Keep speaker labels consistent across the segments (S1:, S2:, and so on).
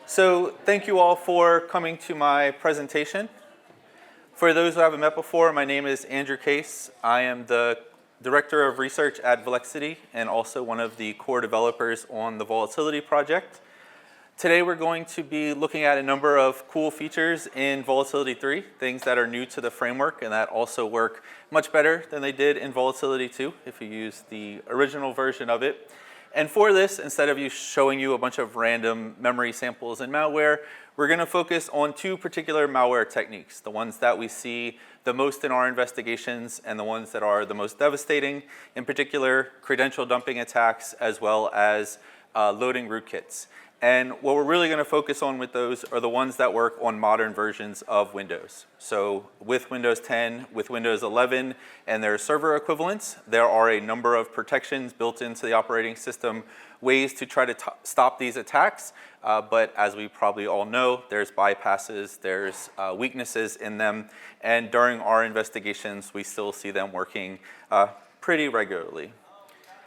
S1: So thank you all for coming to my presentation. For those who haven't met before, my name is Andrew Case. I am the Director of Research at Volatility and also one of the core developers on the Volatility project. Today we're going to be looking at a number of cool features in Volatility 3, things that are new to the framework and that also work much better than they did in Volatility 2 if you use the original version of it. And for this, instead of showing you a bunch of random memory samples and malware, we're going to focus on two particular malware techniques, the ones that we see the most in our investigations and the ones that are the most devastating, in particular credential dumping attacks as well as loading rootkits. And what we're really going to focus on with those are the ones that work on modern versions of Windows. So with Windows 10, with Windows 11, and their server equivalents, there are a number of protections built into the operating system, ways to try to stop these attacks. But as we probably all know, there's bypasses, there's weaknesses in them. And during our investigations, we still see them working pretty regularly.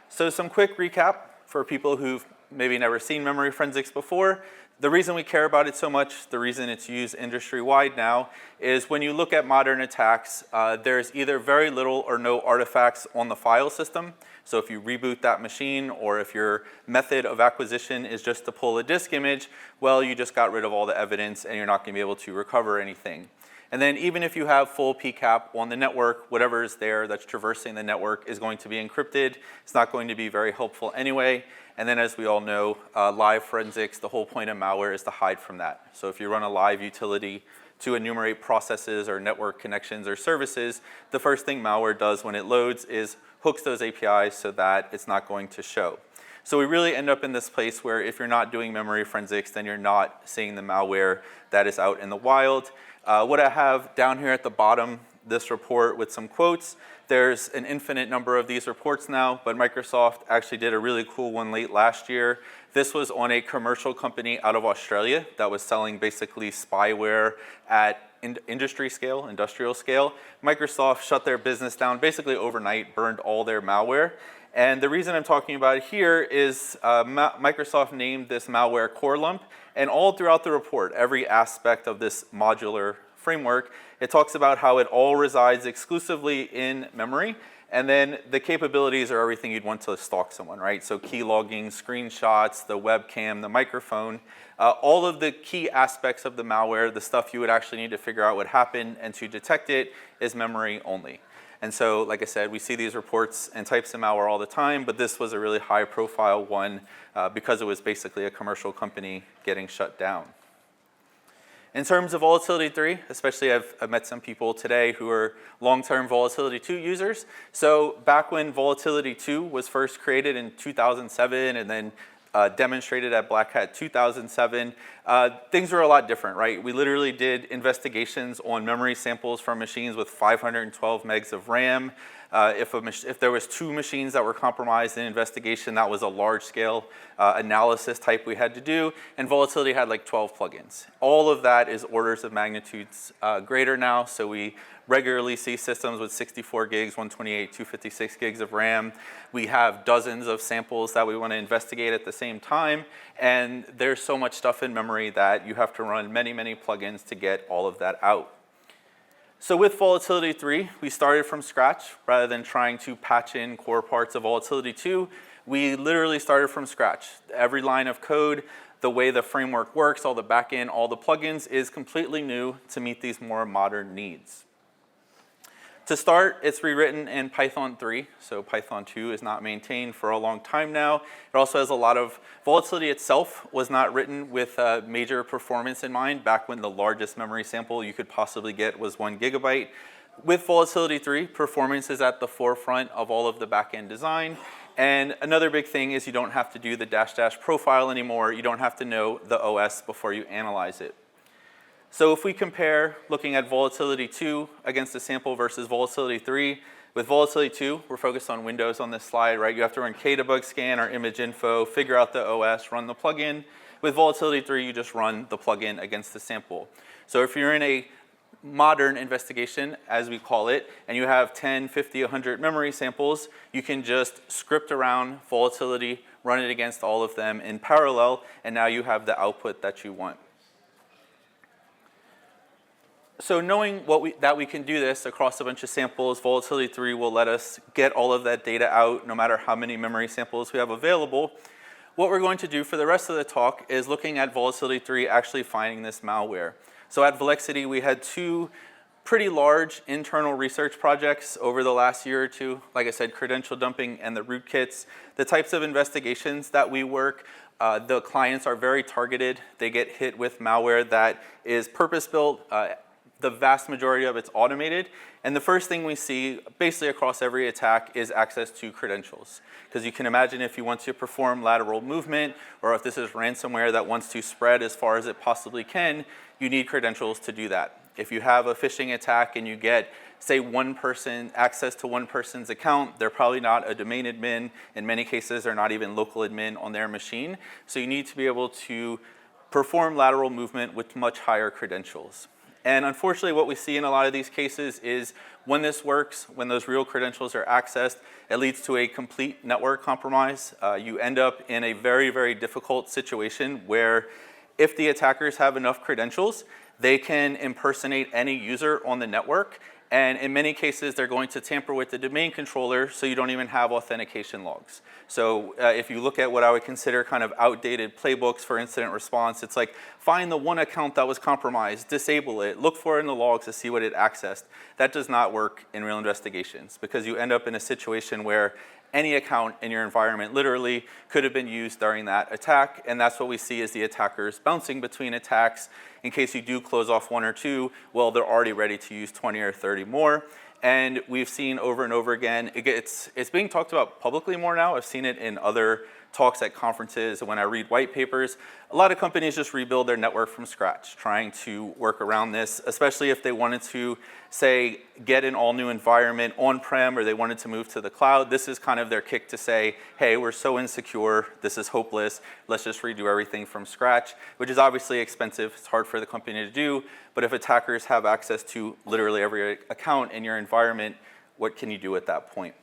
S1: So some quick recap for people who've maybe never seen memory forensics before. The reason we care about it so much, the reason it's used industry-wide now, is when you look at modern attacks, there's either very little or no artifacts on the file system. So if you reboot that machine, or if your method of acquisition is just to pull a disk image, well, you just got rid of all the evidence and you're not going to be able to recover anything. And then even if you have full PCAP on the network, whatever is there that's traversing the network is going to be encrypted. It's not going to be very helpful anyway. And then as we all know, live forensics, the whole point of malware is to hide from that. So if you run a live utility to enumerate processes or network connections or services, the first thing malware does when it loads is hooks those APIs so that it's not going to show. So we really end up in this place where if you're not doing memory forensics, then you're not seeing the malware that is out in the wild. What I have down here at the bottom, this report with some quotes, there's an infinite number of these reports now, but Microsoft actually did a really cool one late last year. This was on a commercial company out of Australia that was selling basically spyware at industry scale, industrial scale. Microsoft shut their business down basically overnight, burned all their malware. And the reason I'm talking about it here is Microsoft named this malware core lump, and all throughout the report, every aspect of this modular framework, it talks about how it all resides exclusively in memory, and then the capabilities are everything you'd want to stalk someone, right? So key logging, screenshots, the webcam, the microphone, all of the key aspects of the malware, the stuff you would actually need to figure out what happened and to detect it is memory only. And so, like I said, we see these reports and types of malware all the time, but this was a really high profile one because it was basically a commercial company getting shut down. In terms of Volatility 3, especially I've met some people today who are long-term Volatility 2 users. So back when Volatility 2 was first created in 2007 and then demonstrated at Black Hat 2007, things were a lot different, right? We literally did investigations on memory samples from machines with 512 megs of RAM. If there was 2 machines that were compromised in investigation, that was a large-scale analysis type we had to do, and Volatility had like 12 plugins. All of that is orders of magnitudes greater now, so we regularly see systems with 64 gigs, 128, 256 gigs of RAM. We have dozens of samples that we want to investigate at the same time, and there's so much stuff in memory that you have to run many, many plugins to get all of that out. So with Volatility 3, we started from scratch rather than trying to patch in core parts of Volatility 2. We literally started from scratch. Every line of code, the way the framework works, all the backend, all the plugins is completely new to meet these more modern needs. To start, it's rewritten in Python 3, so Python 2 is not maintained for a long time now. It also has a lot of, Volatility itself was not written with major performance in mind back when the largest memory sample you could possibly get was 1 gigabyte. With Volatility 3, performance is at the forefront of all of the backend design. And another big thing is you don't have to do the -- profile anymore. You don't have to know the OS before you analyze it. So if we compare looking at Volatility 2 against a sample versus Volatility 3, with Volatility 2, we're focused on Windows on this slide, right? You have to run kdebug scan or image info, figure out the OS, run the plugin. With Volatility 3, you just run the plugin against the sample. So if you're in a modern investigation, as we call it, and you have 10, 50, 100 memory samples, you can just script around Volatility, run it against all of them in parallel, and now you have the output that you want. So knowing that we can do this across a bunch of samples, Volatility 3 will let us get all of that data out no matter how many memory samples we have available. What we're going to do for the rest of the talk is looking at Volatility 3 actually finding this malware. So at Volexity, we had two pretty large internal research projects over the last year or two. Like I said, credential dumping and the rootkits. The types of investigations that we work, the clients are very targeted. They get hit with malware that is purpose-built. The vast majority of it's automated. And the first thing we see basically across every attack is access to credentials. Because you can imagine if you want to perform lateral movement, or if this is ransomware that wants to spread as far as it possibly can, you need credentials to do that. If you have a phishing attack and you get, say, one person, access to one person's account, they're probably not a domain admin. In many cases, they're not even local admin on their machine. So you need to be able to perform lateral movement with much higher credentials. And unfortunately, what we see in a lot of these cases is when this works, when those real credentials are accessed, it leads to a complete network compromise. You end up in a very, very difficult situation where if the attackers have enough credentials, they can impersonate any user on the network. And in many cases, they're going to tamper with the domain controller so you don't even have authentication logs. So if you look at what I would consider kind of outdated playbooks for incident response, it's like find the one account that was compromised, disable it, look for it in the logs to see what it accessed. That does not work in real investigations because you end up in a situation where any account in your environment literally could have been used during that attack, and that's what we see as the attackers bouncing between attacks. In case you do close off one or two, well, they're already ready to use 20 or 30 more. And we've seen over and over again, it's being talked about publicly more now. I've seen it in other talks at conferences and when I read white papers. A lot of companies just rebuild their network from scratch, trying to work around this, especially if they wanted to, say, get an all-new environment on-prem or they wanted to move to the cloud. This is kind of their kick to say, hey, we're so insecure, this is hopeless, let's just redo everything from scratch, which is obviously expensive. It's hard for the company to do, but if attackers have access to literally every account in your environment, what can you do at that point?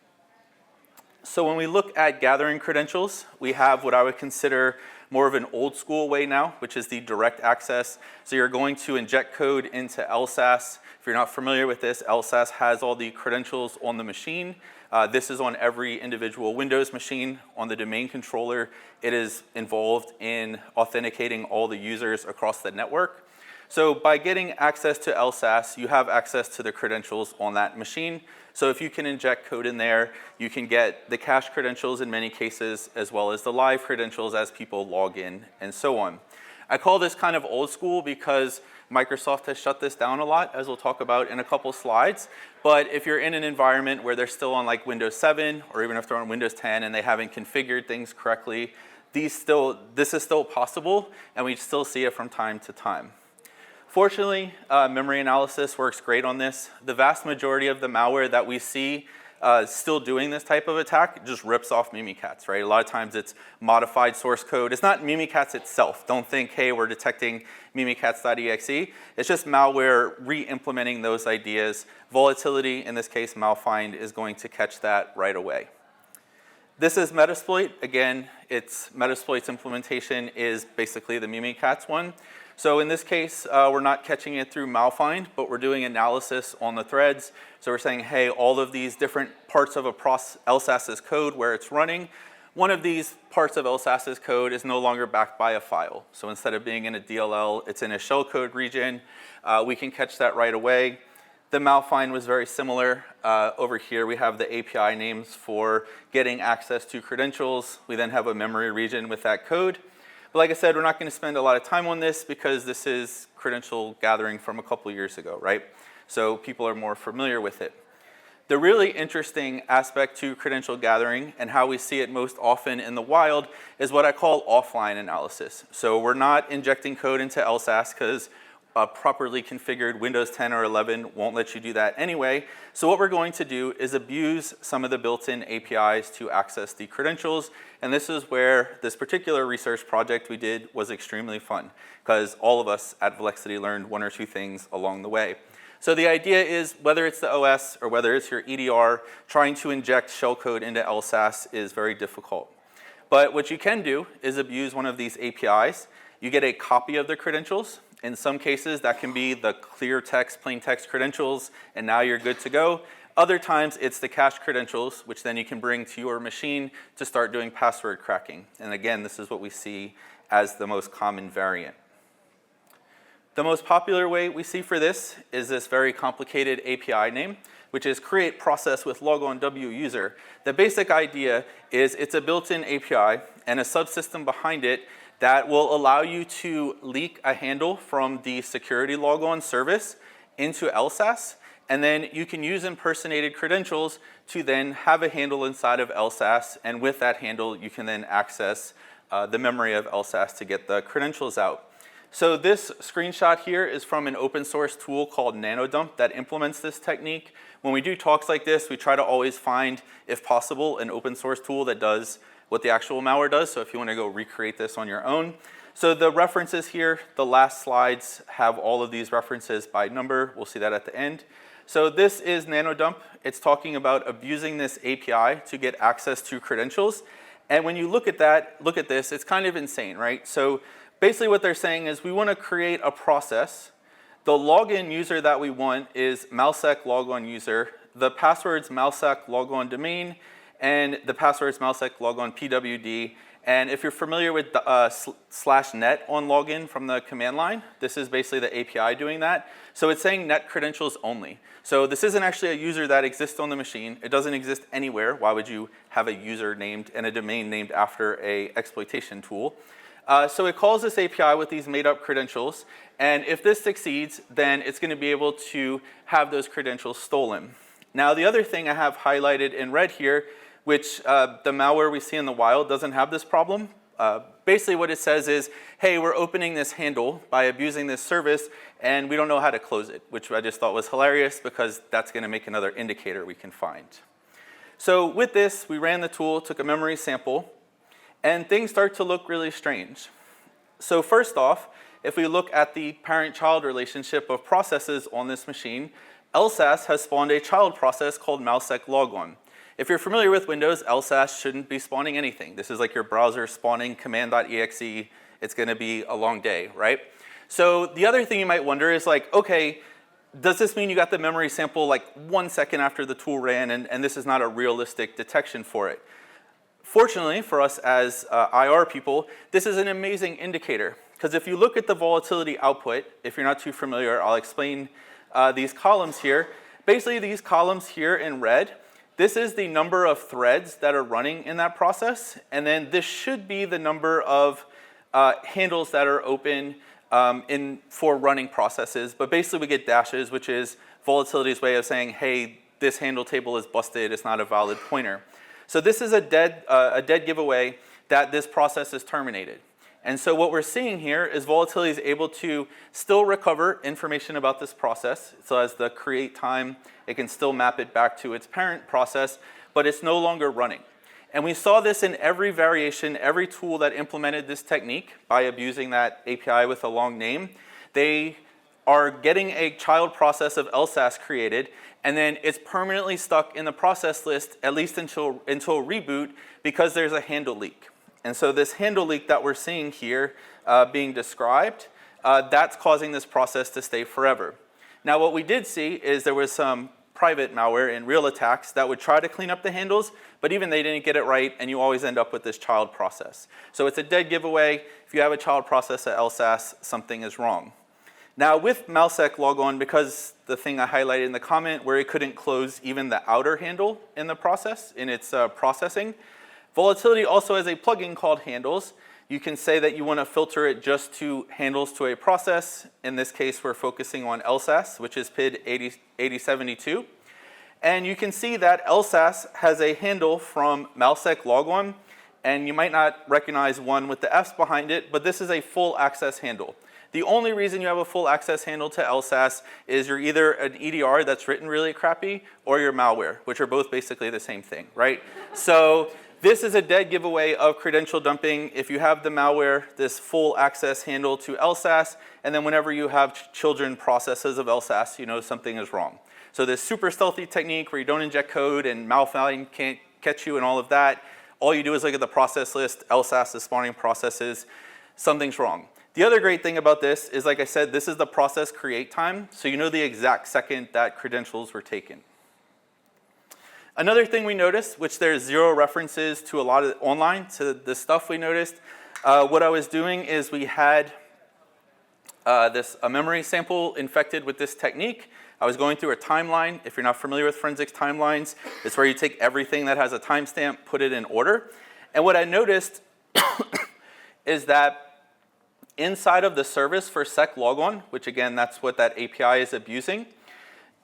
S1: So when we look at gathering credentials, we have what I would consider more of an old school way now, which is the direct access. So you're going to inject code into LSASS. If you're not familiar with this, LSASS has all the credentials on the machine. This is on every individual Windows machine. On the domain controller, it is involved in authenticating all the users across the network. So by getting access to LSASS, you have access to the credentials on that machine. So if you can inject code in there, you can get the cache credentials in many cases, as well as the live credentials as people log in, and so on. I call this kind of old school because Microsoft has shut this down a lot, as we'll talk about in a couple slides. But if you're in an environment where they're still on like Windows 7, or even if they're on Windows 10 and they haven't configured things correctly, this is still possible, and we still see it from time to time. Fortunately, memory analysis works great on this. The vast majority of the malware that we see still doing this type of attack just rips off Mimikatz, right? A lot of times it's modified source code. It's not Mimikatz itself. Don't think, hey, we're detecting mimikatz.exe. It's just malware re-implementing those ideas. Volatility, in this case, malfind, is going to catch that right away. This is Metasploit. Again, Metasploit's implementation is basically the Mimikatz one. So in this case, we're not catching it through malfind, but we're doing analysis on the threads. So we're saying, hey, all of these different parts of LSASS's code where it's running, one of these parts of LSASS's code is no longer backed by a file. So instead of being in a DLL, it's in a shellcode region. We can catch that right away. The malfind was very similar. Over here, we have the API names for getting access to credentials. We then have a memory region with that code. But like I said, we're not going to spend a lot of time on this because this is credential gathering from a couple years ago, right? So people are more familiar with it. The really interesting aspect to credential gathering and how we see it most often in the wild is what I call offline analysis. So we're not injecting code into LSASS because a properly configured Windows 10 or 11 won't let you do that anyway. So what we're going to do is abuse some of the built-in APIs to access the credentials. And this is where this particular research project we did was extremely fun because all of us at Volexity learned one or two things along the way. So the idea is whether it's the OS or whether it's your EDR, trying to inject shellcode into LSASS is very difficult. But what you can do is abuse one of these APIs. You get a copy of the credentials. In some cases, that can be the clear text, plain text credentials, and now you're good to go. Other times, it's the cached credentials, which then you can bring to your machine to start doing password cracking. And again, this is what we see as the most common variant. The most popular way we see for this is this very complicated API name, which is create process with logon W user. The basic idea is it's a built-in API and a subsystem behind it that will allow you to leak a handle from the security logon service into LSASS, and then you can use impersonated credentials to then have a handle inside of LSASS, and with that handle you can then access the memory of LSASS to get the credentials out. So this screenshot here is from an open source tool called NanoDump that implements this technique. When we do talks like this, we try to always find, if possible, an open source tool that does what the actual malware does, so if you want to go recreate this on your own. So the references here, the last slides have all of these references by number. We'll see that at the end. So this is NanoDump. It's talking about abusing this API to get access to credentials. And when you look at this, it's kind of insane, right? So basically what they're saying is we want to create a process. The login user that we want is malsec logon user. The password's malsec logon domain, and the password's malsec logon pwd. And if you're familiar with the /net on login from the command line, this is basically the API doing that. So it's saying net credentials only. So this isn't actually a user that exists on the machine. It doesn't exist anywhere. Why would you have a user named and a domain named after a exploitation tool? So it calls this API with these made up credentials. And if this succeeds, then it's going to be able to have those credentials stolen. Now the other thing I have highlighted in red here, which the malware we see in the wild doesn't have this problem. Basically what it says is, hey, we're opening this handle by abusing this service and we don't know how to close it, which I just thought was hilarious because that's going to make another indicator we can find. So with this, we ran the tool, took a memory sample, and things start to look really strange. So first off, if we look at the parent-child relationship of processes on this machine, LSASS has spawned a child process called malsec logon. If you're familiar with Windows, LSASS shouldn't be spawning anything. This is like your browser spawning command.exe. It's going to be a long day, right? So the other thing you might wonder is like, okay, does this mean you got the memory sample like 1 second after the tool ran and this is not a realistic detection for it? Fortunately for us as IR people, this is an amazing indicator. Because if you look at the volatility output, if you're not too familiar, I'll explain these columns here. Basically, these columns here in red, this is the number of threads that are running in that process. And then this should be the number of handles that are open for running processes. But basically, we get dashes, which is volatility's way of saying, hey, this handle table is busted. It's not a valid pointer. So this is a dead giveaway that this process is terminated. And so what we're seeing here is volatility is able to still recover information about this process. So as the create time, it can still map it back to its parent process, but it's no longer running. And we saw this in every variation, every tool that implemented this technique by abusing that API with a long name. They are getting a child process of LSASS created, and then it's permanently stuck in the process list, at least until reboot, because there's a handle leak. And so this handle leak that we're seeing here being described, that's causing this process to stay forever. Now what we did see is there was some private malware in real attacks that would try to clean up the handles, but even they didn't get it right, and you always end up with this child process. So it's a dead giveaway. If you have a child process at LSASS, something is wrong. Now with malsec logon, because the thing I highlighted in the comment where it couldn't close even the outer handle in the process, in its processing, Volatility also has a plugin called handles. You can say that you want to filter it just to handles to a process. In this case, we're focusing on LSASS, which is PID 8072. And you can see that LSASS has a handle from malsec logon, and you might not recognize one with the F's behind it, but this is a full access handle. The only reason you have a full access handle to LSASS is you're either an EDR that's written really crappy or you're malware, which are both basically the same thing, right? So this is a dead giveaway of credential dumping. If you have the malware, this full access handle to LSASS, and then whenever you have children processes of LSASS, you know something is wrong. So this super stealthy technique where you don't inject code and malfind can't catch you and all of that, all you do is look at the process list, LSAS is spawning processes, something's wrong. The other great thing about this is, like I said, this is the process create time, so you know the exact second that credentials were taken. Another thing we noticed, which there's 0 references to a lot of online, to the stuff we noticed, what I was doing is we had a memory sample infected with this technique. I was going through a timeline. If you're not familiar with forensics timelines, it's where you take everything that has a timestamp, put it in order. And what I noticed is that inside of the service for sec logon, which again, that's what that API is abusing,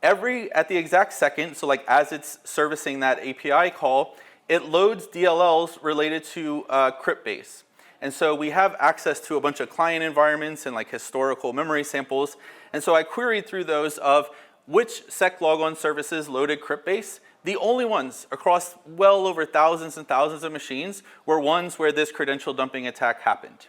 S1: at the exact second, so like as it's servicing that API call, it loads DLLs related to crypt base. And so we have access to a bunch of client environments and like historical memory samples. And so I queried through those of which sec logon services loaded crypt base. The only ones across well over thousands and thousands of machines were ones where this credential dumping attack happened.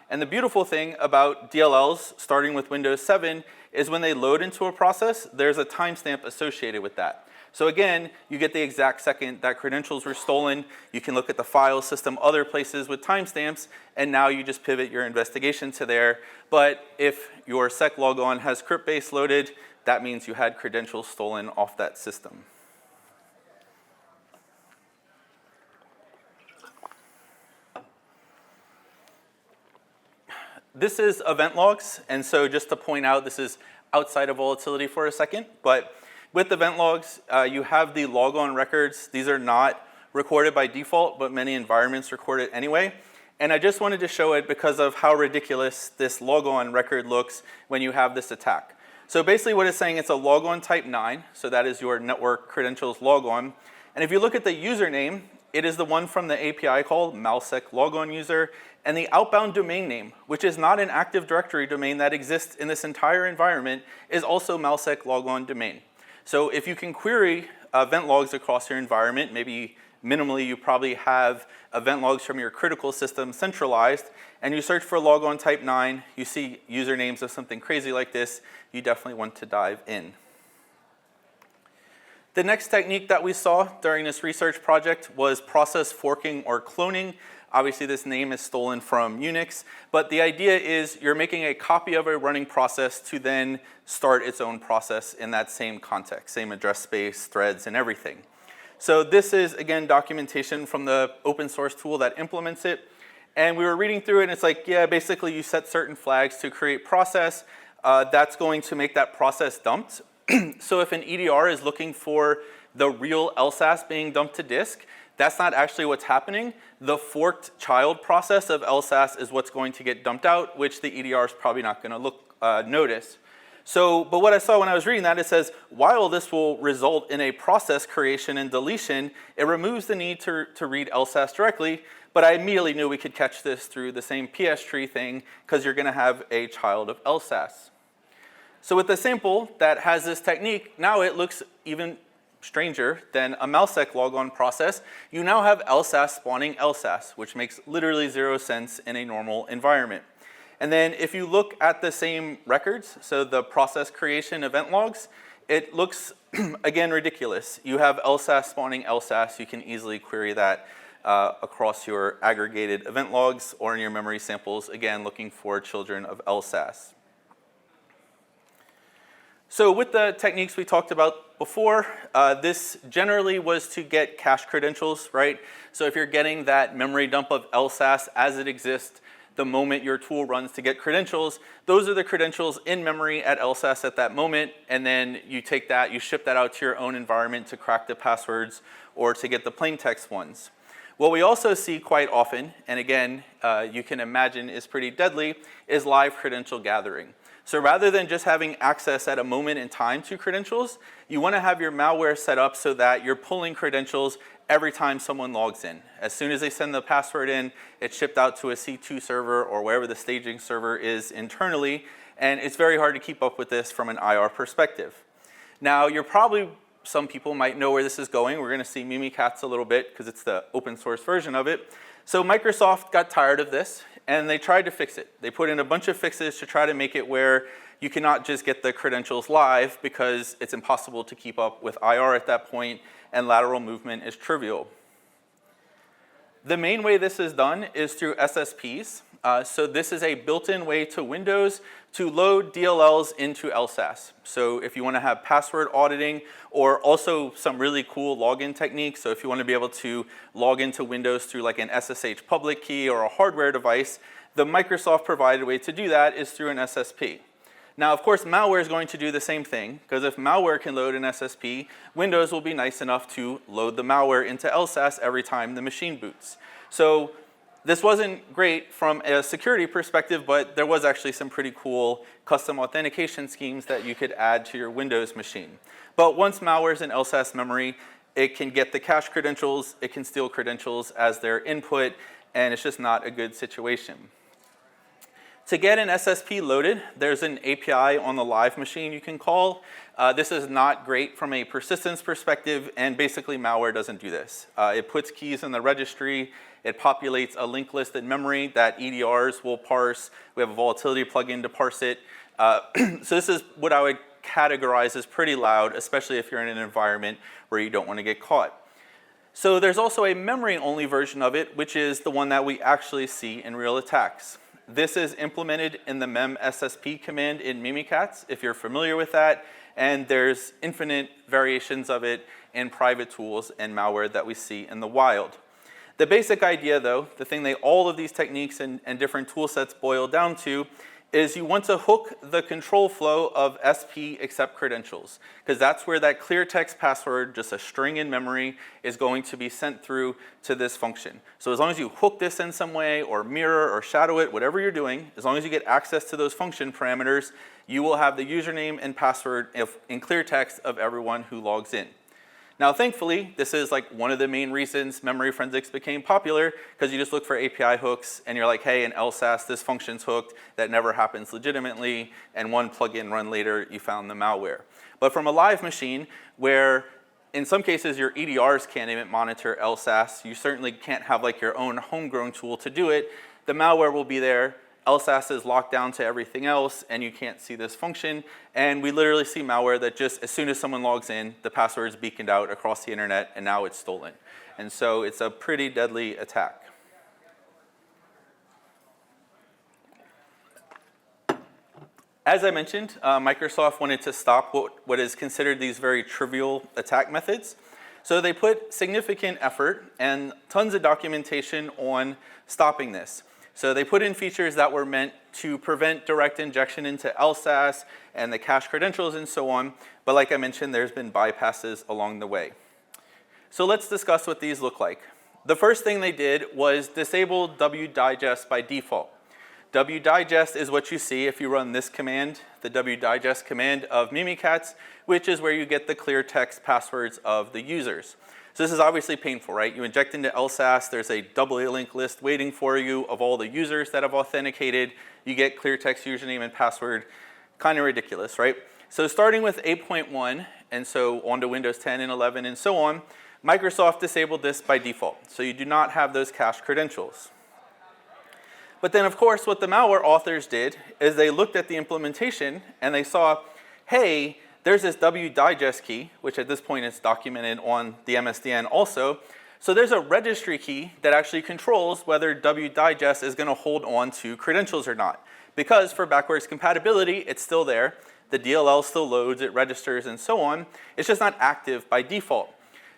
S1: And the beautiful thing about DLLs, starting with Windows 7, is when they load into a process, there's a timestamp associated with that. So again, you get the exact second that credentials were stolen. You can look at the file system, other places with timestamps, and now you just pivot your investigation to there. But if your sec logon has crypt base loaded, that means you had credentials stolen off that system. This is event logs, and so just to point out, this is outside of volatility for a second, but with event logs, you have the logon records. These are not recorded by default, but many environments record it anyway. And I just wanted to show it because of how ridiculous this logon record looks when you have this attack. So basically what it's saying, it's a logon type 9, so that is your network credentials logon. And if you look at the username, it is the one from the API called malsec logon user, and the outbound domain name, which is not an Active Directory domain that exists in this entire environment, is also malsec logon domain. So if you can query event logs across your environment, maybe minimally you probably have event logs from your critical system centralized, and you search for logon type 9, you see usernames of something crazy like this, you definitely want to dive in. The next technique that we saw during this research project was process forking or cloning. Obviously, this name is stolen from Unix, but the idea is you're making a copy of a running process to then start its own process in that same context, same address space, threads, and everything. So this is, again, documentation from the open source tool that implements it. And we were reading through it, and it's like, yeah, basically you set certain flags to create process. That's going to make that process dumped. So if an EDR is looking for the real LSAS being dumped to disk, that's not actually what's happening. The forked child process of LSAS is what's going to get dumped out, which the EDR is probably not going to notice. So, but what I saw when I was reading that, it says, while this will result in a process creation and deletion, it removes the need to read LSAS directly, but I immediately knew we could catch this through the same PS tree thing, because you're going to have a child of LSAS. So with the sample that has this technique, now it looks even stranger than a malsec logon process. You now have LSAS spawning LSAS, which makes literally 0 sense in a normal environment. And then if you look at the same records, so the process creation event logs, it looks, again, ridiculous. You have LSAS spawning LSAS. You can easily query that across your aggregated event logs or in your memory samples, again, looking for children of LSAS. So with the techniques we talked about before, this generally was to get cache credentials, right? So if you're getting that memory dump of LSAS as it exists, the moment your tool runs to get credentials, those are the credentials in memory at LSAS at that moment, and then you take that, you ship that out to your own environment to crack the passwords or to get the plain text ones. What we also see quite often, and again, you can imagine is pretty deadly, is live credential gathering. So rather than just having access at a moment in time to credentials, you want to have your malware set up so that you're pulling credentials every time someone logs in. As soon as they send the password in, it's shipped out to a C2 server or wherever the staging server is internally, and it's very hard to keep up with this from an IR perspective. Now, some people might know where this is going. We're going to see Mimikatz a little bit because it's the open source version of it. So Microsoft got tired of this, and they tried to fix it. They put in a bunch of fixes to try to make it where you cannot just get the credentials live because it's impossible to keep up with IR at that point, and lateral movement is trivial. The main way this is done is through SSPs. So this is a built-in way to Windows to load DLLs into LSAS. So if you want to have password auditing or also some really cool login techniques, so if you want to be able to log into Windows through like an SSH public key or a hardware device, the Microsoft provided way to do that is through an SSP. Now, of course, malware is going to do the same thing, because if malware can load an SSP, Windows will be nice enough to load the malware into LSAS every time the machine boots. So this wasn't great from a security perspective, but there was actually some pretty cool custom authentication schemes that you could add to your Windows machine. But once malware is in LSAS memory, it can get the cache credentials, it can steal credentials as their input, and it's just not a good situation. To get an SSP loaded, there's an API on the live machine you can call. This is not great from a persistence perspective, and basically malware doesn't do this. It puts keys in the registry, it populates a linked list in memory that EDRs will parse. We have a volatility plugin to parse it. So this is what I would categorize as pretty loud, especially if you're in an environment where you don't want to get caught. So there's also a memory-only version of it, which is the one that we actually see in real attacks. This is implemented in the mem SSP command in Mimikatz, if you're familiar with that, and there's infinite variations of it in private tools and malware that we see in the wild. The basic idea, though, the thing that all of these techniques and different tool sets boil down to is you want to hook the control flow of SP accept credentials, because that's where that clear text password, just a string in memory, is going to be sent through to this function. So as long as you hook this in some way or mirror or shadow it, whatever you're doing, as long as you get access to those function parameters, you will have the username and password in clear text of everyone who logs in. Now, thankfully, this is like one of the main reasons memory forensics became popular, because you just look for API hooks and you're like, hey, in LSAS, this function's hooked. That never happens legitimately. And one plugin run later, you found the malware. But from a live machine, where in some cases your EDRs can't even monitor LSAS, you certainly can't have like your own homegrown tool to do it. The malware will be there. LSAS is locked down to everything else, and you can't see this function. And we literally see malware that just as soon as someone logs in, the password is beaconed out across the internet, and now it's stolen. And so it's a pretty deadly attack. As I mentioned, Microsoft wanted to stop what is considered these very trivial attack methods. So they put significant effort and tons of documentation on stopping this. So they put in features that were meant to prevent direct injection into LSAS and the cache credentials and so on. But like I mentioned, there's been bypasses along the way. So let's discuss what these look like. The first thing they did was disable wdigest by default. Wdigest is what you see if you run this command, the wdigest command of Mimikatz, which is where you get the clear text passwords of the users. So this is obviously painful, right? You inject into LSAS, there's a doubly linked list waiting for you of all the users that have authenticated. You get clear text username and password. Kind of ridiculous, right? So starting with 8.1, and so on to Windows 10 and 11 and so on, Microsoft disabled this by default. So you do not have those cache credentials. But then, of course, what the malware authors did is they looked at the implementation and they saw, hey, there's this wdigest key, which at this point is documented on the MSDN also. So there's a registry key that actually controls whether wdigest is going to hold on to credentials or not. Because for backwards compatibility, it's still there. The DLL still loads, it registers, and so on. It's just not active by default.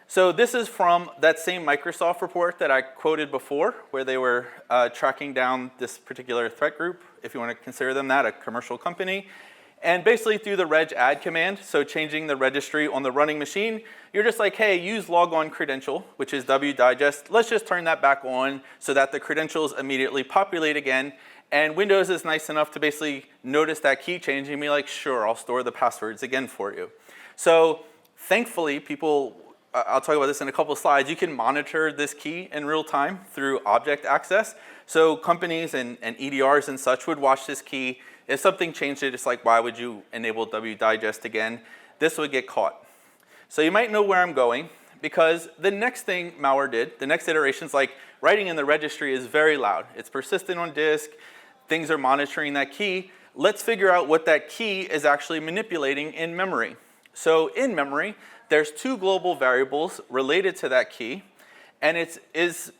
S1: So this is from that same Microsoft report that I quoted before, where they were tracking down this particular threat group, if you want to consider them that, a commercial company. And basically through the reg add command, so changing the registry on the running machine, you're just like, hey, use logon credential, which is wdigest. Let's just turn that back on so that the credentials immediately populate again. And Windows is nice enough to basically notice that key change and be like, sure, I'll store the passwords again for you. So thankfully, people, I'll talk about this in a couple of slides, you can monitor this key in real time through object access. So companies and EDRs and such would watch this key. If something changed it, it's like, why would you enable wdigest again? This would get caught. So you might know where I'm going, because the next thing malware did, the next iteration is like, writing in the registry is very loud. It's persistent on disk. Things are monitoring that key. Let's figure out what that key is actually manipulating in memory. So in memory, there's two global variables related to that key. And it is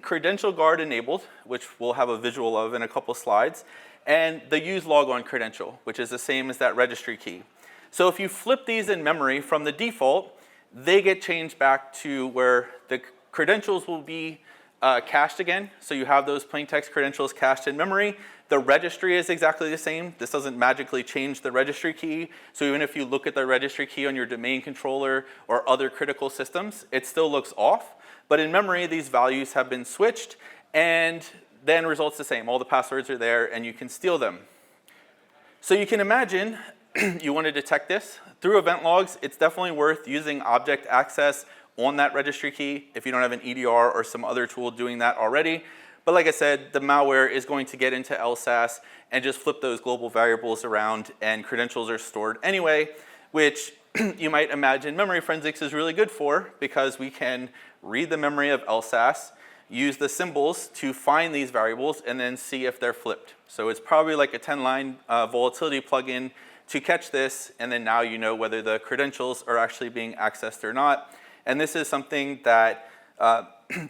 S1: credential guard enabled, which we'll have a visual of in a couple slides, and the use logon credential, which is the same as that registry key. So if you flip these in memory from the default, they get changed back to where the credentials will be cached again. So you have those plain text credentials cached in memory. The registry is exactly the same. This doesn't magically change the registry key. So even if you look at the registry key on your domain controller or other critical systems, it still looks off. But in memory, these values have been switched, and then results the same. All the passwords are there, and you can steal them. So you can imagine you want to detect this. Through event logs, it's definitely worth using object access on that registry key if you don't have an EDR or some other tool doing that already. But like I said, the malware is going to get into LSASS and just flip those global variables around, and credentials are stored anyway, which you might imagine memory forensics is really good for, because we can read the memory of LSASS, use the symbols to find these variables, and then see if they're flipped. So it's probably like a 10-line volatility plugin to catch this, and then now you know whether the credentials are actually being accessed or not. And this is something that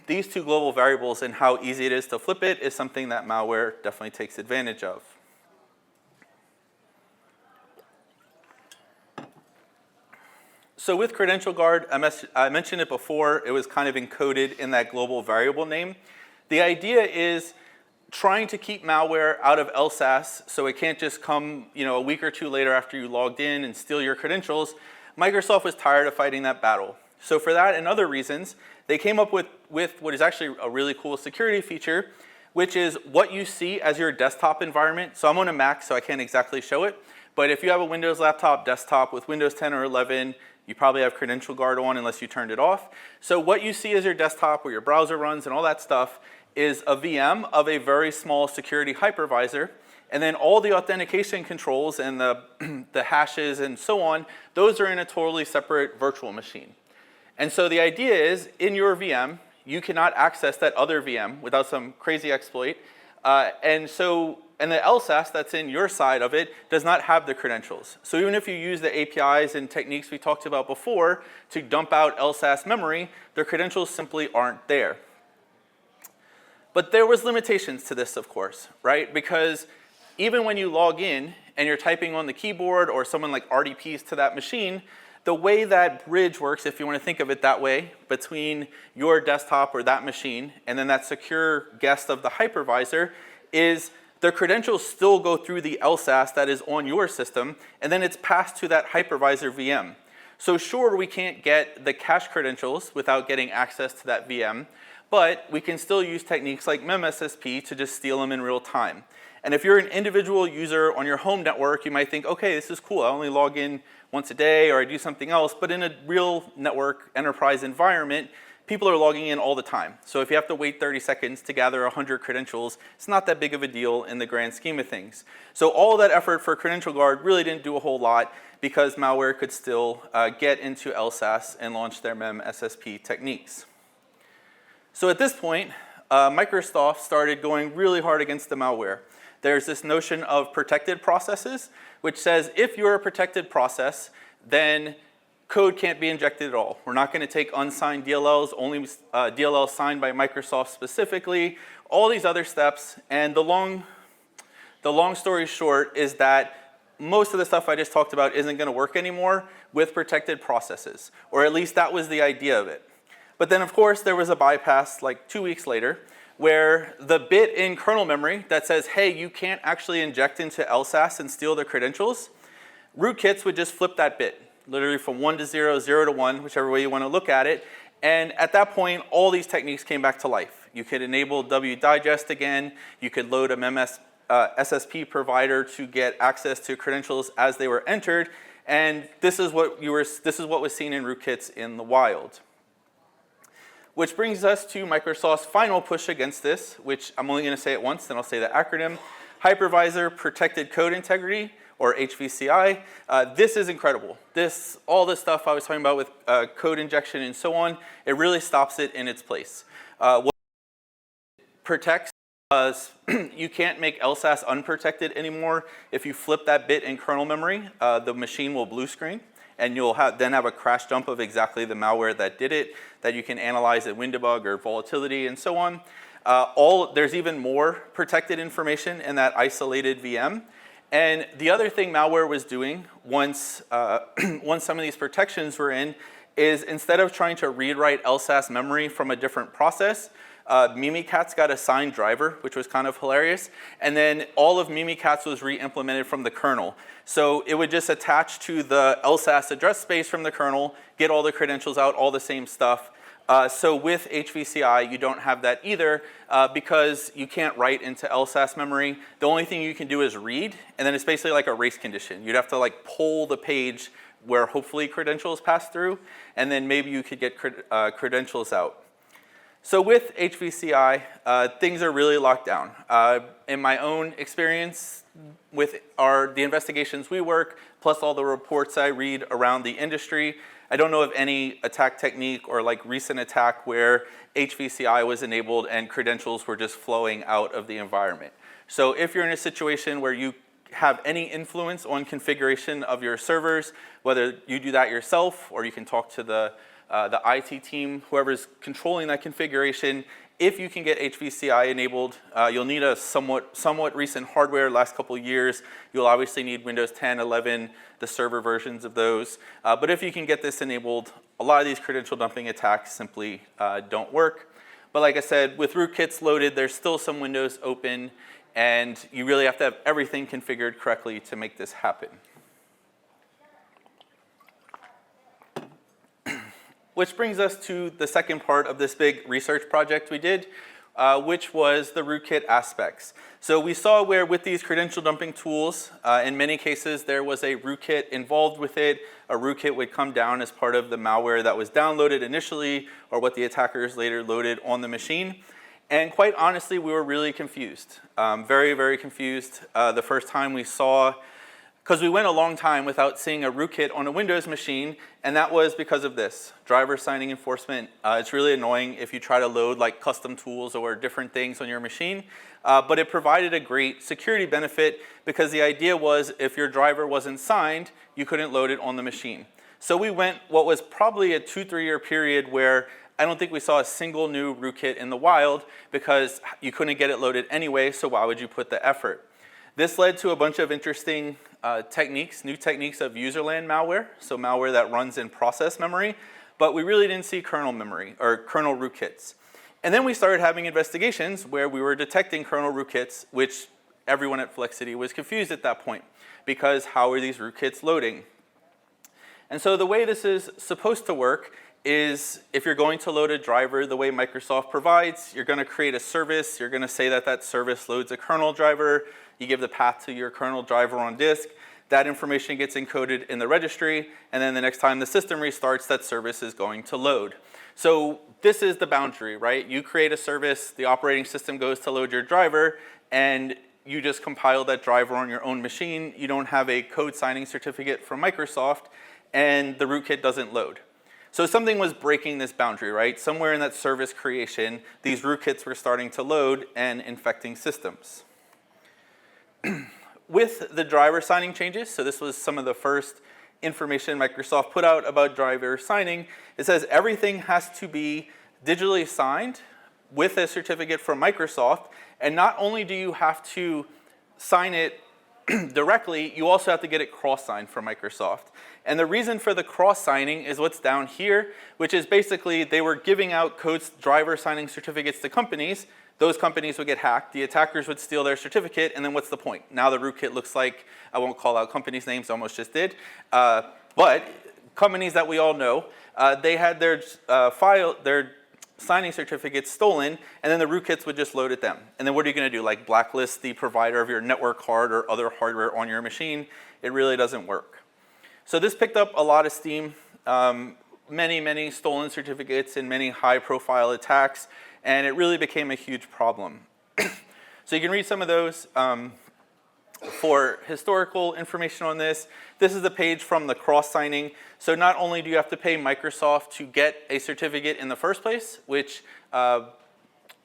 S1: these two global variables and how easy it is to flip it is something that malware definitely takes advantage of. So with Credential Guard, I mentioned it before, it was kind of encoded in that global variable name. The idea is trying to keep malware out of LSASS so it can't just come a week or two later after you logged in and steal your credentials. Microsoft was tired of fighting that battle. So for that and other reasons, they came up with what is actually a really cool security feature, which is what you see as your desktop environment. So I'm on a Mac, so I can't exactly show it. But if you have a Windows laptop desktop with Windows 10 or 11, you probably have Credential Guard on unless you turned it off. So what you see as your desktop where your browser runs and all that stuff is a VM of a very small security hypervisor. And then all the authentication controls and the hashes and so on, those are in a totally separate virtual machine. And so the idea is, in your VM, you cannot access that other VM without some crazy exploit. And the LSASS that's in your side of it does not have the credentials. So even if you use the APIs and techniques we talked about before to dump out LSASS memory, the credentials simply aren't there. But there was limitations to this, of course, right? Because even when you log in and you're typing on the keyboard or someone like RDPs to that machine, the way that bridge works, if you want to think of it that way, between your desktop or that machine and then that secure guest of the hypervisor is the credentials still go through the LSASS that is on your system, and then it's passed to that hypervisor VM. So sure, we can't get the cache credentials without getting access to that VM, but we can still use techniques like memSSP to just steal them in real time. And if you're an individual user on your home network, you might think, okay, this is cool. I only log in once a day or I do something else. But in a real network enterprise environment, people are logging in all the time. So if you have to wait 30 seconds to gather 100 credentials, it's not that big of a deal in the grand scheme of things. So all that effort for Credential Guard really didn't do a whole lot because malware could still get into LSASS and launch their memSSP techniques. So at this point, Microsoft started going really hard against the malware. There's this notion of protected processes, which says if you're a protected process, then code can't be injected at all. We're not going to take unsigned DLLs, only DLLs signed by Microsoft specifically, all these other steps. And the long story short is that most of the stuff I just talked about isn't going to work anymore with protected processes, or at least that was the idea of it. But then, of course, there was a bypass like 2 weeks later where the bit in kernel memory that says, hey, you can't actually inject into LSASS and steal the credentials, rootkits would just flip that bit, literally from 1 to 0, 0 to 1, whichever way you want to look at it. And at that point, all these techniques came back to life. You could enable wdigest again. You could load a SSP provider to get access to credentials as they were entered. And this is what was seen in rootkits in the wild. Which brings us to Microsoft's final push against this, which I'm only going to say it once, then I'll say the acronym, Hypervisor Protected Code Integrity, or HVCI. This is incredible. All this stuff I was talking about with code injection and so on, it really stops it in its place. What it protects you can't make LSASS unprotected anymore. If you flip that bit in kernel memory, the machine will blue screen. and you'll then have a crash dump of exactly the malware that did it that you can analyze in WinDebug or volatility and so on. There's even more protected information in that isolated VM. And the other thing malware was doing once some of these protections were in is instead of trying to read-write LSAS memory from a different process, Mimikatz got a signed driver, which was kind of hilarious. And then all of Mimikatz was re-implemented from the kernel. So it would just attach to the LSAS address space from the kernel, get all the credentials out, all the same stuff. So with HVCI, you don't have that either because you can't write into LSAS memory. The only thing you can do is read, and then it's basically like a race condition. You'd have to like pull the page where hopefully credentials pass through, and then maybe you could get credentials out. So with HVCI, things are really locked down. In my own experience with the investigations we work, plus all the reports I read around the industry, I don't know of any attack technique or like recent attack where HVCI was enabled and credentials were just flowing out of the environment. So if you're in a situation where you have any influence on configuration of your servers, whether you do that yourself or you can talk to the IT team, whoever's controlling that configuration, if you can get HVCI enabled, you'll need a somewhat recent hardware, last couple years. You'll obviously need Windows 10, 11, the server versions of those. But if you can get this enabled, a lot of these credential dumping attacks simply don't work. But like I said, with rootkits loaded, there's still some windows open, and you really have to have everything configured correctly to make this happen. Which brings us to the second part of this big research project we did, which was the rootkit aspects. So we saw where with these credential dumping tools, in many cases there was a rootkit involved with it. A rootkit would come down as part of the malware that was downloaded initially or what the attackers later loaded on the machine. And quite honestly, we were really confused, very, very confused the first time we saw, because we went a long time without seeing a rootkit on a Windows machine, and that was because of this, driver signing enforcement. It's really annoying if you try to load like custom tools or different things on your machine, but it provided a great security benefit because the idea was if your driver wasn't signed, you couldn't load it on the machine. So we went what was probably a 2-3 year period where I don't think we saw a single new rootkit in the wild because you couldn't get it loaded anyway, so why would you put the effort? This led to a bunch of interesting new techniques of userland malware, so malware that runs in process memory, but we really didn't see kernel memory or kernel rootkits. And then we started having investigations where we were detecting kernel rootkits, which everyone at Volatility was confused at that point because how are these rootkits loading? And so the way this is supposed to work is if you're going to load a driver the way Microsoft provides, you're going to create a service, you're going to say that that service loads a kernel driver, you give the path to your kernel driver on disk, that information gets encoded in the registry, and then the next time the system restarts, that service is going to load. So this is the boundary, right? You create a service, the operating system goes to load your driver, and you just compile that driver on your own machine. You don't have a code signing certificate from Microsoft, and the rootkit doesn't load. So something was breaking this boundary, right? Somewhere in that service creation, these rootkits were starting to load and infecting systems. With the driver signing changes, so this was some of the first information Microsoft put out about driver signing, it says everything has to be digitally signed with a certificate from Microsoft, and not only do you have to sign it directly, you also have to get it cross-signed from Microsoft. And the reason for the cross-signing is what's down here, which is basically they were giving out driver signing certificates to companies. Those companies would get hacked, the attackers would steal their certificate, and then what's the point? Now the rootkit looks like, I won't call out companies' names, I almost just did, but companies that we all know, they had their signing certificates stolen, and then the rootkits would just load at them. And then what are you going to do, like blacklist the provider of your network card or other hardware on your machine? It really doesn't work. So this picked up a lot of steam, many stolen certificates and many high-profile attacks, and it really became a huge problem. So you can read some of those. For historical information on this, this is the page from the cross-signing. So not only do you have to pay Microsoft to get a certificate in the first place, which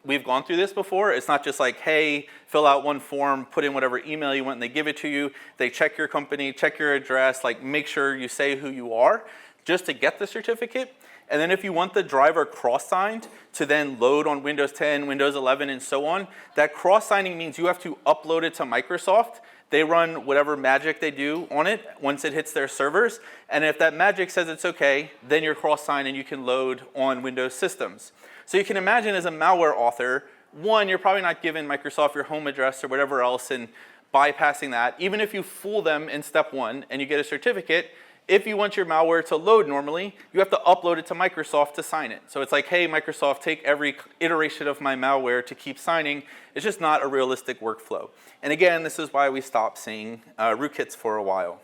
S1: we've gone through this before. It's not just like, hey, fill out one form, put in whatever email you want, and they give it to you. They check your company, check your address, like make sure you say who you are just to get the certificate. And then if you want the driver cross-signed to then load on Windows 10, Windows 11, and so on, that cross-signing means you have to upload it to Microsoft. They run whatever magic they do on it once it hits their servers. And if that magic says it's okay, then you're cross-signed and you can load on Windows systems. So you can imagine as a malware author, one, you're probably not giving Microsoft your home address or whatever else and bypassing that. Even if you fool them in step one and you get a certificate, if you want your malware to load normally, you have to upload it to Microsoft to sign it. So it's like, hey, Microsoft, take every iteration of my malware to keep signing. It's just not a realistic workflow. And again, this is why we stopped seeing rootkits for a while.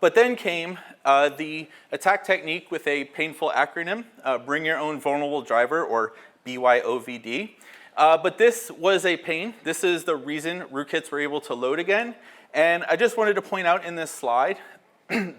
S1: But then came the attack technique with a painful acronym, Bring Your Own Vulnerable Driver, or BYOVD. But this was a pain. This is the reason rootkits were able to load again. And I just wanted to point out in this slide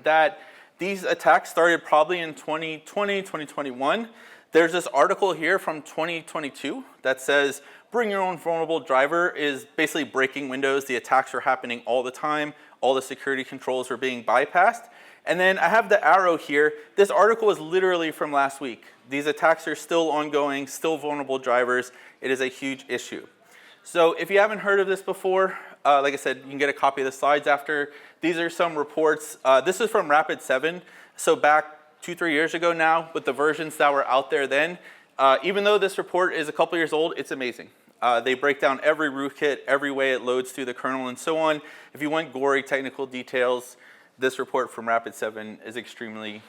S1: that these attacks started probably in 2020, 2021. There's this article here from 2022 that says, Bring Your Own Vulnerable Driver is basically breaking Windows. The attacks are happening all the time. All the security controls are being bypassed. And then I have the arrow here. This article is literally from last week. These attacks are still ongoing, still vulnerable drivers. It is a huge issue. So if you haven't heard of this before, like I said, you can get a copy of the slides after. These are some reports. This is from Rapid7. So back 2-3 years ago now, with the versions that were out there then, even though this report is a couple years old, it's amazing. They break down every rootkit, every way it loads through the kernel and so on. If you want gory technical details, this report from Rapid7 is extremely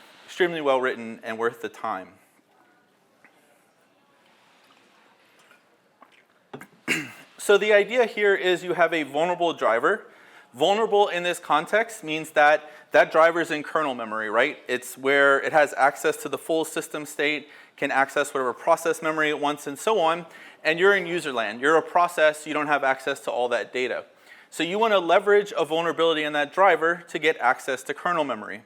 S1: well written and worth the time. So the idea here is you have a vulnerable driver. Vulnerable in this context means that that driver is in kernel memory, right? It's where it has access to the full system state, can access whatever process memory it wants and so on. And you're in user land. You're a process, you don't have access to all that data. So you want to leverage a vulnerability in that driver to get access to kernel memory.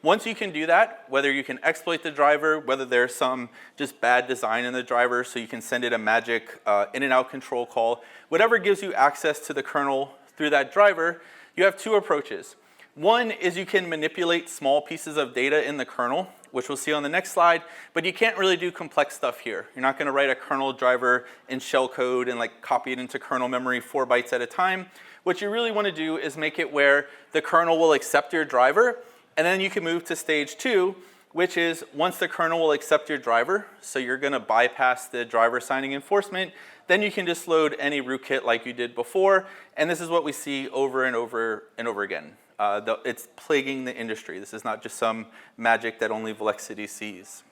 S1: Once you can do that, whether you can exploit the driver, whether there's some just bad design in the driver so you can send it a magic in and out control call, whatever gives you access to the kernel through that driver, you have two approaches. One is you can manipulate small pieces of data in the kernel, which we'll see on the next slide, but you can't really do complex stuff here. You're not going to write a kernel driver in shellcode and like copy it into kernel memory 4 bytes at a time. What you really want to do is make it where the kernel will accept your driver, and then you can move to stage 2, which is once the kernel will accept your driver, so you're going to bypass the driver signing enforcement, then you can just load any rootkit like you did before, and this is what we see over and over and over again. It's plaguing the industry. This is not just some magic that only Volatility sees.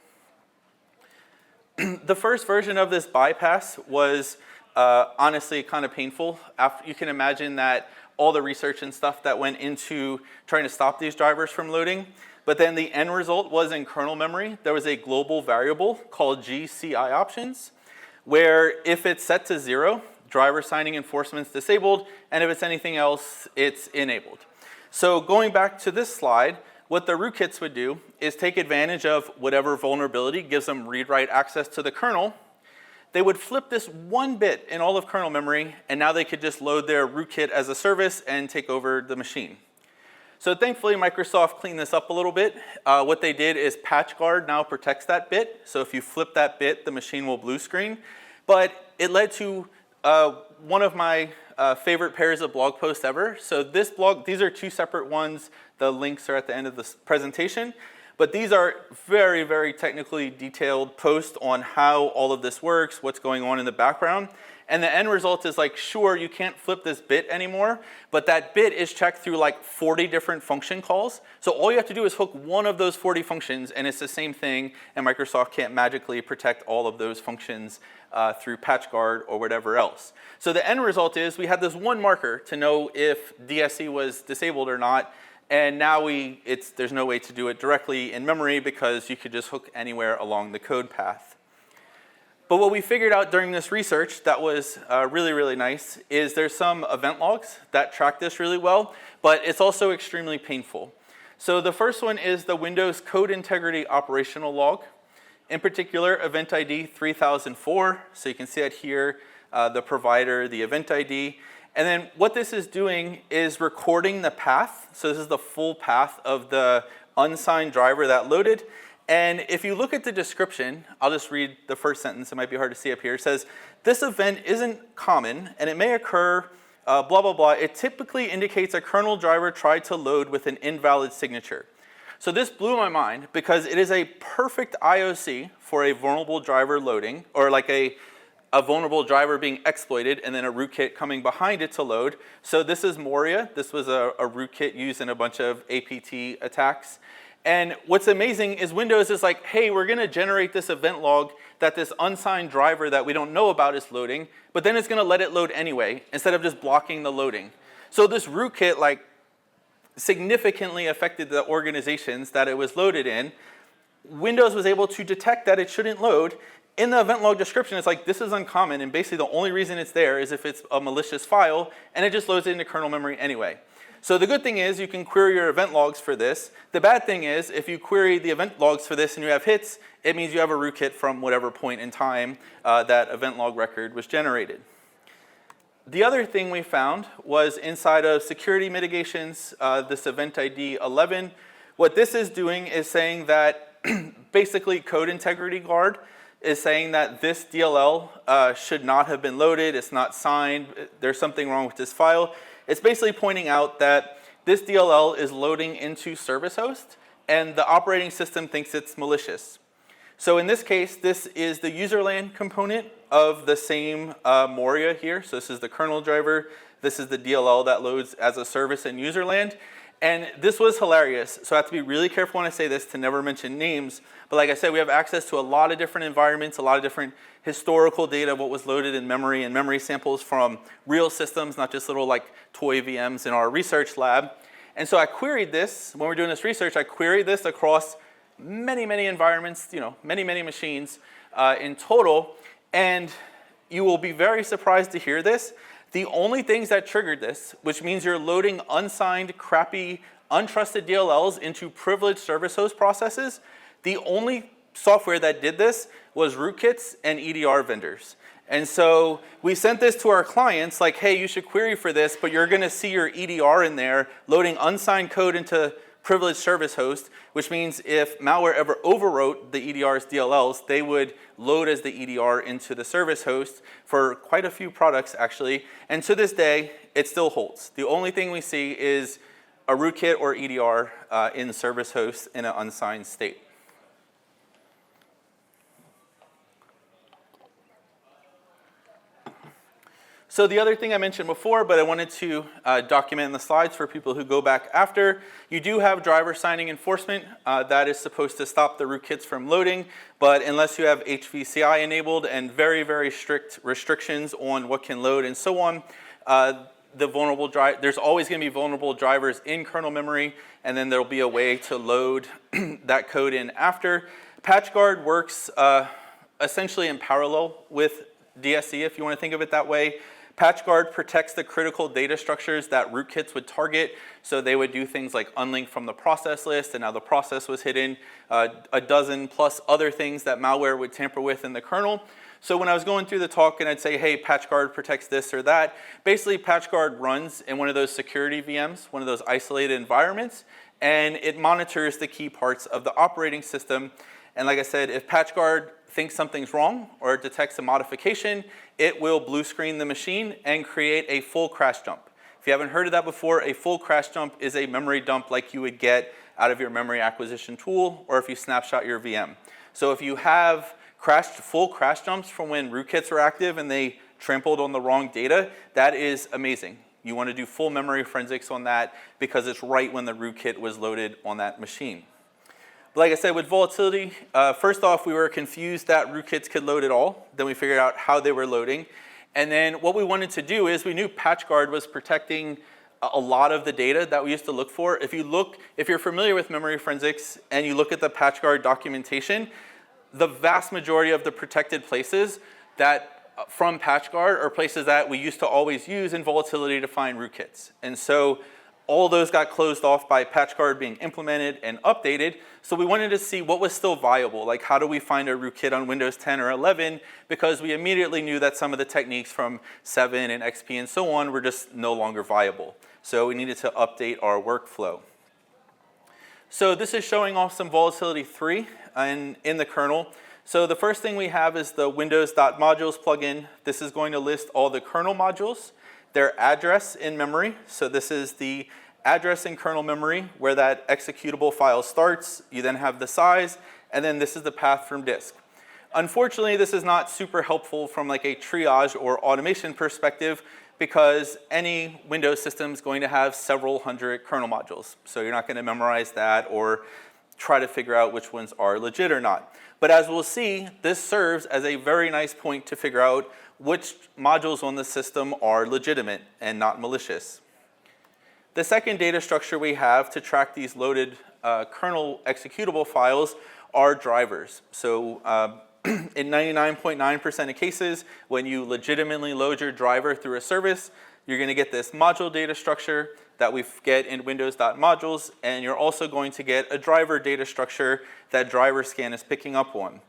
S1: The first version of this bypass was honestly kind of painful. You can imagine that all the research and stuff that went into trying to stop these drivers from loading. But then the end result was in kernel memory, there was a global variable called GCI options, where if it's set to 0, driver signing enforcement's disabled, and if it's anything else, it's enabled. So going back to this slide, what the rootkits would do is take advantage of whatever vulnerability gives them read-write access to the kernel. They would flip this one bit in all of kernel memory, and now they could just load their rootkit as a service and take over the machine. So thankfully, Microsoft cleaned this up a little bit. What they did is PatchGuard now protects that bit. So if you flip that bit, the machine will blue screen. But it led to one of my favorite pairs of blog posts ever. So this blog, these are two separate ones. The links are at the end of this presentation. But these are very, very technically detailed posts on how all of this works, what's going on in the background. And the end result is like, sure, you can't flip this bit anymore, but that bit is checked through like 40 different function calls. So all you have to do is hook one of those 40 functions, and it's the same thing, and Microsoft can't magically protect all of those functions through PatchGuard or whatever else. So the end result is we had this one marker to know if DSE was disabled or not, and now there's no way to do it directly in memory because you could just hook anywhere along the code path. But what we figured out during this research that was really, really nice is there's some event logs that track this really well, but it's also extremely painful. So the first one is the Windows Code Integrity Operational Log. In particular, event ID 3004. So you can see it here, the provider, the event ID. And then what this is doing is recording the path. So this is the full path of the unsigned driver that loaded. And if you look at the description, I'll just read the first sentence. It might be hard to see up here. It says, this event isn't common, and it may occur, blah, blah, blah. It typically indicates a kernel driver tried to load with an invalid signature. So this blew my mind because it is a perfect IOC for a vulnerable driver loading, or like a vulnerable driver being exploited and then a rootkit coming behind it to load. So this is Moria. This was a rootkit used in a bunch of APT attacks. And what's amazing is Windows is like, hey, we're going to generate this event log that this unsigned driver that we don't know about is loading, but then it's going to let it load anyway instead of just blocking the loading. So this rootkit like significantly affected the organizations that it was loaded in. Windows was able to detect that it shouldn't load. In the event log description, it's like, this is uncommon, and basically the only reason it's there is if it's a malicious file, and it just loads it into kernel memory anyway. So the good thing is you can query your event logs for this. The bad thing is if you query the event logs for this and you have hits, it means you have a rootkit from whatever point in time that event log record was generated. The other thing we found was inside of security mitigations, this event ID 11. What this is doing is saying that basically code integrity guard is saying that this DLL should not have been loaded, it's not signed, there's something wrong with this file. It's basically pointing out that this DLL is loading into service host and the operating system thinks it's malicious. So in this case, this is the userland component of the same Moria here. So this is the kernel driver, this is the DLL that loads as a service in userland. And this was hilarious, so I have to be really careful when I say this to never mention names. But like I said, we have access to a lot of different environments, a lot of different historical data of what was loaded in memory and memory samples from real systems, not just little like toy VMs in our research lab. And so I queried this, when we're doing this research, I queried this across many, many environments, many, many machines in total. And you will be very surprised to hear this. The only things that triggered this, which means you're loading unsigned, crappy, untrusted DLLs into privileged service host processes, the only software that did this was rootkits and EDR vendors. And so we sent this to our clients like, hey, you should query for this, but you're going to see your EDR in there loading unsigned code into privileged service host, which means if malware ever overwrote the EDR's DLLs, they would load as the EDR into the service host for quite a few products actually. And to this day, it still holds. The only thing we see is a rootkit or EDR in service host in an unsigned state. So the other thing I mentioned before, but I wanted to document in the slides for people who go back after, you do have driver signing enforcement. That is supposed to stop the rootkits from loading, but unless you have HVCI enabled and very, very strict restrictions on what can load and so on, there's always going to be vulnerable drivers in kernel memory, and then there'll be a way to load that code in after. PatchGuard works essentially in parallel with DSE, if you want to think of it that way. PatchGuard protects the critical data structures that rootkits would target, so they would do things like unlink from the process list, and now the process was hidden, a dozen plus other things that malware would tamper with in the kernel. So when I was going through the talk and I'd say, hey, PatchGuard protects this or that, basically PatchGuard runs in one of those security VMs, one of those isolated environments, and it monitors the key parts of the operating system. And like I said, if PatchGuard thinks something's wrong or it detects a modification, it will blue screen the machine and create a full crash dump. If you haven't heard of that before, a full crash dump is a memory dump like you would get out of your memory acquisition tool or if you snapshot your VM. So if you have full crash dumps from when rootkits were active and they trampled on the wrong data, that is amazing. You want to do full memory forensics on that because it's right when the rootkit was loaded on that machine. Like I said, with volatility, first off, we were confused that rootkits could load at all. Then we figured out how they were loading. And then what we wanted to do is we knew PatchGuard was protecting a lot of the data that we used to look for. If you're familiar with memory forensics and you look at the PatchGuard documentation, the vast majority of the protected places that from PatchGuard are places that we used to always use in volatility to find rootkits. And so all those got closed off by PatchGuard being implemented and updated. So we wanted to see what was still viable. Like, how do we find a rootkit on Windows 10 or 11? Because we immediately knew that some of the techniques from 7 and XP and so on were just no longer viable. So we needed to update our workflow. So this is showing off some Volatility 3 in the kernel. So the first thing we have is the windows.modules plugin. This is going to list all the kernel modules, their address in memory. So this is the address in kernel memory where that executable file starts. You then have the size, and then this is the path from disk. Unfortunately, this is not super helpful from like a triage or automation perspective because any Windows system is going to have several hundred kernel modules. So you're not going to memorize that or try to figure out which ones are legit or not. But as we'll see, this serves as a very nice point to figure out which modules on the system are legitimate and not malicious. The second data structure we have to track these loaded kernel executable files are drivers. So in 99.9% of cases, when you legitimately load your driver through a service, you're going to get this module data structure that we get in windows.modules, and you're also going to get a driver data structure that driver scan is picking up on.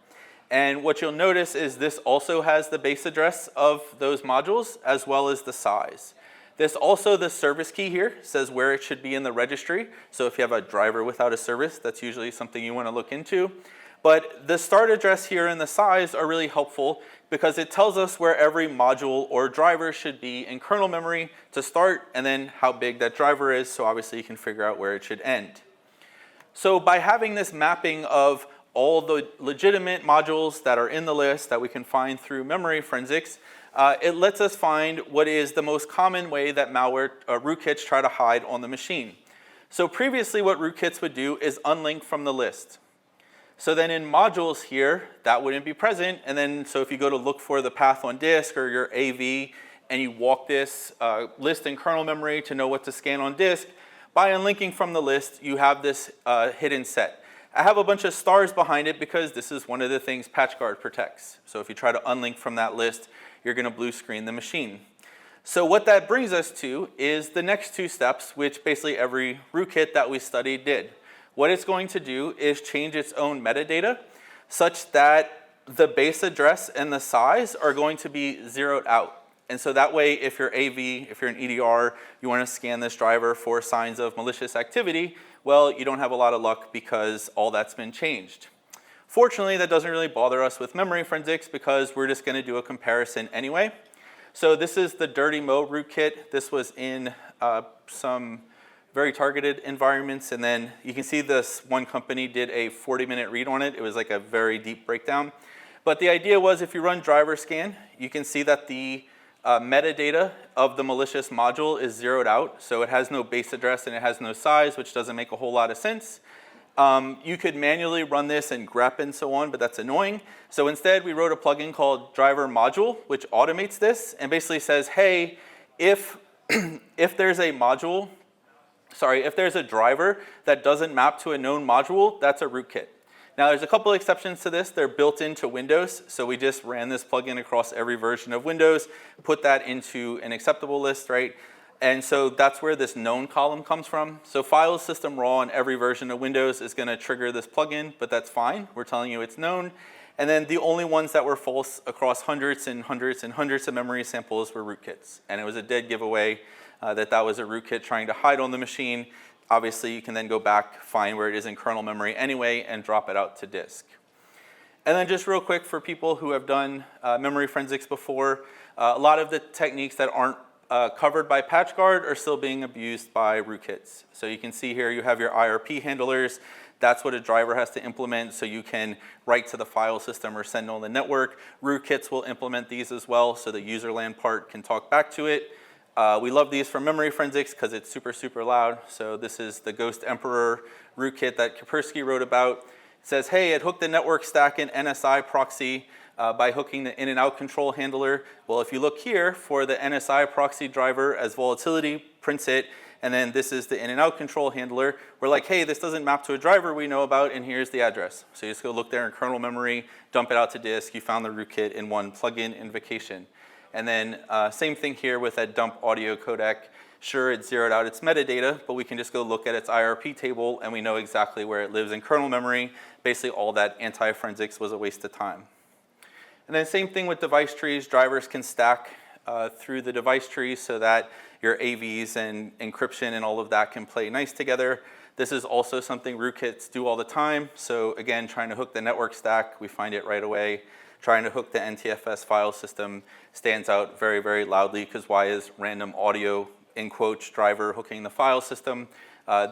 S1: And what you'll notice is this also has the base address of those modules as well as the size. This also, the service key here says where it should be in the registry. So if you have a driver without a service, that's usually something you want to look into. But the start address here and the size are really helpful because it tells us where every module or driver should be in kernel memory to start and then how big that driver is, so obviously you can figure out where it should end. So by having this mapping of all the legitimate modules that are in the list that we can find through memory forensics, it lets us find what is the most common way that malware rootkits try to hide on the machine. So previously what rootkits would do is unlink from the list. So then in modules here, that wouldn't be present. And then, so if you go to look for the path on disk or your AV, and you walk this list in kernel memory to know what to scan on disk, by unlinking from the list, you have this hidden set. I have a bunch of stars behind it because this is one of the things PatchGuard protects. So if you try to unlink from that list, you're going to blue screen the machine. So what that brings us to is the next two steps, which basically every rootkit that we studied did. What it's going to do is change its own metadata such that the base address and the size are going to be zeroed out. And so that way, if you're AV, if you're an EDR, you want to scan this driver for signs of malicious activity, well, you don't have a lot of luck because all that's been changed. Fortunately, that doesn't really bother us with memory forensics because we're just going to do a comparison anyway. So this is the dirty mode rootkit. This was in some very targeted environments, and then you can see this one company did a 40-minute read on it. It was like a very deep breakdown. But the idea was if you run driver scan, you can see that the metadata of the malicious module is zeroed out. So it has no base address and it has no size, which doesn't make a whole lot of sense. You could manually run this in grep and so on, but that's annoying. So instead, we wrote a plugin called driver module, which automates this and basically says, hey, if there's a module, if there's a driver that doesn't map to a known module, that's a rootkit. Now there's a couple exceptions to this. They're built into Windows, so we just ran this plugin across every version of Windows, put that into an acceptable list, right? And so that's where this known column comes from. So file system raw on every version of Windows is going to trigger this plugin, but that's fine. We're telling you it's known. And then the only ones that were false across hundreds and hundreds and hundreds of memory samples were rootkits. And it was a dead giveaway that was a rootkit trying to hide on the machine. Obviously, you can then go back, find where it is in kernel memory anyway, and drop it out to disk. And then just real quick for people who have done memory forensics before, a lot of the techniques that aren't covered by PatchGuard are still being abused by rootkits. So you can see here you have your IRP handlers. That's what a driver has to implement so you can write to the file system or send on the network. Rootkits will implement these as well so the user land part can talk back to it. We love these for memory forensics because it's super, super loud. So this is the Ghost Emperor rootkit that Kaspersky wrote about. It says, hey, it hooked the network stack in NSI proxy by hooking the in and out control handler. Well, if you look here for the NSI proxy driver as volatility, prints it, and then this is the in and out control handler. We're like, hey, this doesn't map to a driver we know about, and here's the address. So you just go look there in kernel memory, dump it out to disk. You found the rootkit in one plugin invocation. And then same thing here with that dump audio codec. Sure, it zeroed out its metadata, but we can just go look at its IRP table and we know exactly where it lives in kernel memory. Basically, all that anti-forensics was a waste of time. And then same thing with device trees. Drivers can stack through the device trees so that your AVs and encryption and all of that can play nice together. This is also something rootkits do all the time. So again, trying to hook the network stack, we find it right away. Trying to hook the NTFS file system stands out very, very loudly, because why is random audio, in quotes, driver hooking the file system?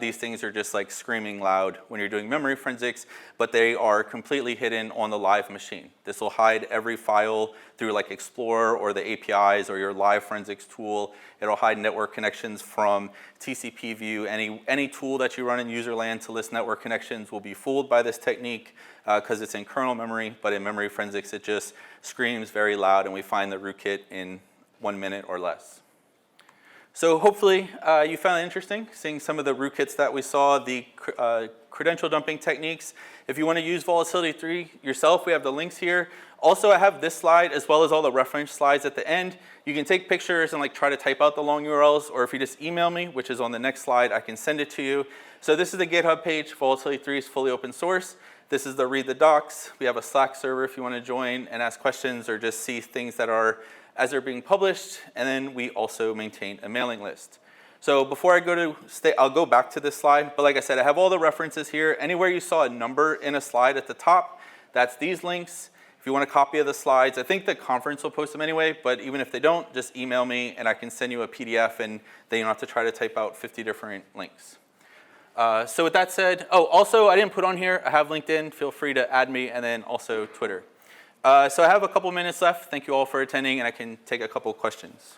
S1: These things are just like screaming loud when you're doing memory forensics, but they are completely hidden on the live machine. This will hide every file through like Explorer or the APIs or your live forensics tool. It'll hide network connections from TCP view. Any tool that you run in userland to list network connections will be fooled by this technique because it's in kernel memory, but in memory forensics it just screams very loud, and we find the rootkit in 1 minute or less. So hopefully you found it interesting, seeing some of the rootkits that we saw, the credential dumping techniques. If you want to use Volatility 3 yourself, we have the links here. Also, I have this slide as well as all the reference slides at the end. You can take pictures and like try to type out the long URLs, or if you just email me, which is on the next slide, I can send it to you. So this is the GitHub page. Volatility 3 is fully open source. This is the read the docs. We have a Slack server if you want to join and ask questions or just see things that are as they're being published, and then we also maintain a mailing list. So before I go to I'll go back to this slide, but like I said, I have all the references here. Anywhere you saw a number in a slide at the top, that's these links. If you want a copy of the slides, I think the conference will post them anyway, but even if they don't, just email me and I can send you a PDF, and then you don't have to try to type out 50 different links. So with that said, also I didn't put on here, I have LinkedIn, feel free to add me, and then also Twitter. So I have a couple minutes left. Thank you all for attending, and I can take a couple questions.